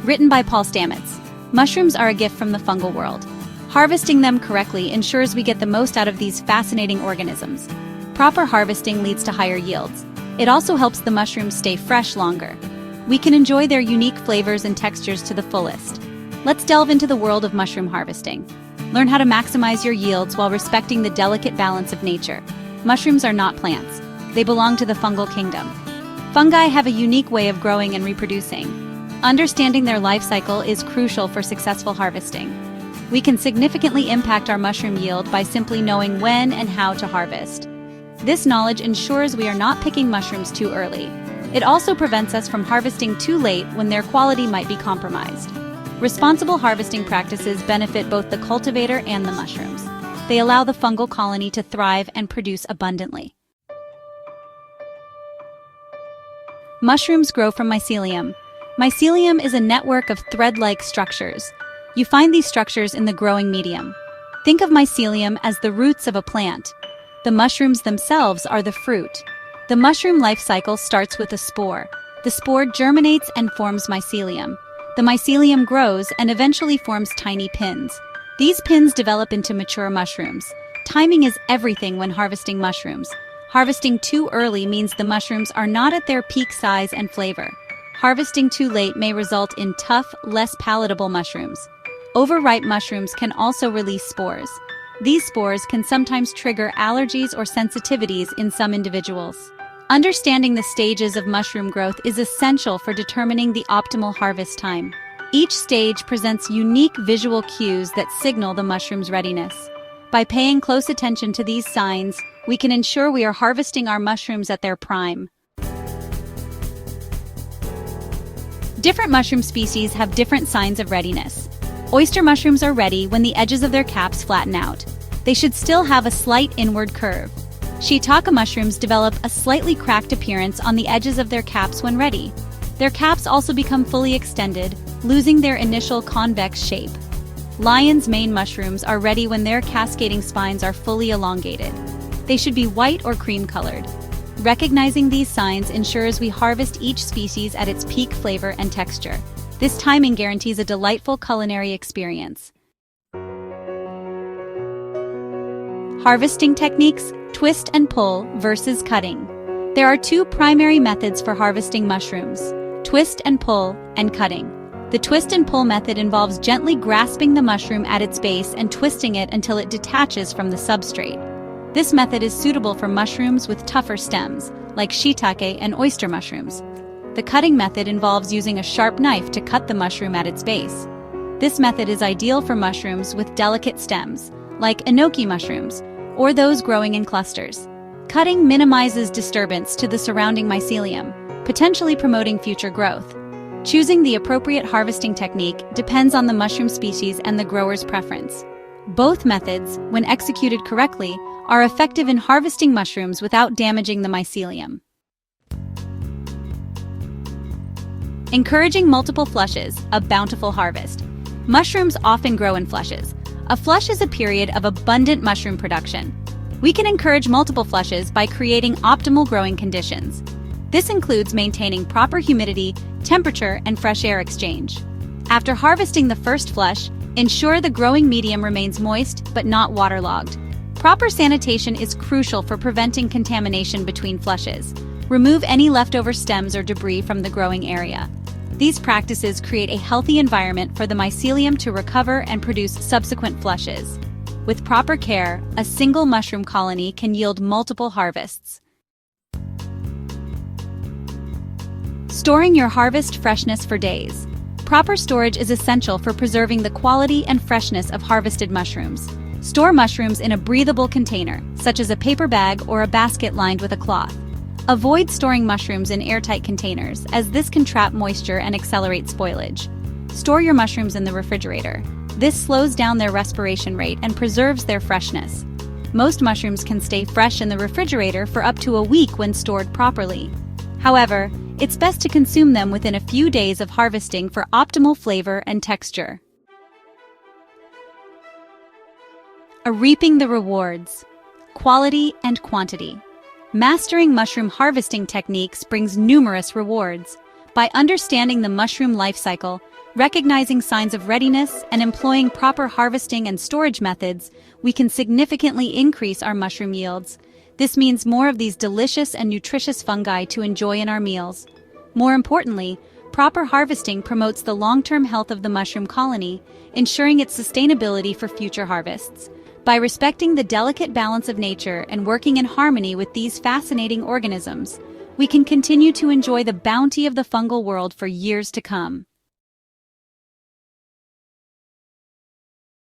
Written by Paul Stamets. Mushrooms are a gift from the fungal world. Harvesting them correctly ensures we get the most out of these fascinating organisms. Proper harvesting leads to higher yields. It also helps the mushrooms stay fresh longer. We can enjoy their unique flavors and textures to the fullest. Let's delve into the world of mushroom harvesting. Learn how to maximize your yields while respecting the delicate balance of nature. Mushrooms are not plants. They belong to the fungal kingdom. Fungi have a unique way of growing and reproducing. Understanding their life cycle is crucial for successful harvesting. We can significantly impact our mushroom yield by simply knowing when and how to harvest. This knowledge ensures we are not picking mushrooms too early. It also prevents us from harvesting too late when their quality might be compromised. Responsible harvesting practices benefit both the cultivator and the mushrooms. They allow the fungal colony to thrive and produce abundantly. Mushrooms grow from mycelium. Mycelium is a network of thread-like structures. You find these structures in the growing medium. Think of mycelium as the roots of a plant. The mushrooms themselves are the fruit. The mushroom life cycle starts with a spore. The spore germinates and forms mycelium. The mycelium grows and eventually forms tiny pins. These pins develop into mature mushrooms. Timing is everything when harvesting mushrooms. Harvesting too early means the mushrooms are not at their peak size and flavor. Harvesting too late may result in tough, less palatable mushrooms. Overripe mushrooms can also release spores. These spores can sometimes trigger allergies or sensitivities in some individuals. Understanding the stages of mushroom growth is essential for determining the optimal harvest time. Each stage presents unique visual cues that signal the mushroom's readiness. By paying close attention to these signs, we can ensure we are harvesting our mushrooms at their prime. Different mushroom species have different signs of readiness. Oyster mushrooms are ready when the edges of their caps flatten out. They should still have a slight inward curve. Shiitake mushrooms develop a slightly cracked appearance on the edges of their caps when ready. Their caps also become fully extended, losing their initial convex shape. Lion's mane mushrooms are ready when their cascading spines are fully elongated. They should be white or cream-colored. Recognizing these signs ensures we harvest each species at its peak flavor and texture. This timing guarantees a delightful culinary experience. Harvesting techniques: twist and pull versus cutting. There are two primary methods for harvesting mushrooms: twist and pull and cutting. The twist and pull method involves gently grasping the mushroom at its base and twisting it until it detaches from the substrate. This method is suitable for mushrooms with tougher stems, like shiitake and oyster mushrooms. The cutting method involves using a sharp knife to cut the mushroom at its base. This method is ideal for mushrooms with delicate stems, like enoki mushrooms, or those growing in clusters. Cutting minimizes disturbance to the surrounding mycelium, potentially promoting future growth. Choosing the appropriate harvesting technique depends on the mushroom species and the grower's preference. Both methods, when executed correctly, are effective in harvesting mushrooms without damaging the mycelium. Encouraging multiple flushes, a bountiful harvest. Mushrooms often grow in flushes. A flush is a period of abundant mushroom production. We can encourage multiple flushes by creating optimal growing conditions. This includes maintaining proper humidity, temperature, and fresh air exchange. After harvesting the first flush, ensure the growing medium remains moist but not waterlogged. Proper sanitation is crucial for preventing contamination between flushes. Remove any leftover stems or debris from the growing area. These practices create a healthy environment for the mycelium to recover and produce subsequent flushes. With proper care, a single mushroom colony can yield multiple harvests. Storing your harvest freshness for days. Proper storage is essential for preserving the quality and freshness of harvested mushrooms. Store mushrooms in a breathable container, such as a paper bag or a basket lined with a cloth. Avoid storing mushrooms in airtight containers, as this can trap moisture and accelerate spoilage. Store your mushrooms in the refrigerator. This slows down their respiration rate and preserves their freshness. Most mushrooms can stay fresh in the refrigerator for up to a week when stored properly. However, it's best to consume them within a few days of harvesting for optimal flavor and texture. Reaping the rewards. Quality and quantity. Mastering mushroom harvesting techniques brings numerous rewards. By understanding the mushroom life cycle, recognizing signs of readiness, and employing proper harvesting and storage methods, we can significantly increase our mushroom yields. This means more of these delicious and nutritious fungi to enjoy in our meals. More importantly, proper harvesting promotes the long-term health of the mushroom colony, ensuring its sustainability for future harvests. By respecting the delicate balance of nature and working in harmony with these fascinating organisms, we can continue to enjoy the bounty of the fungal world for years to come.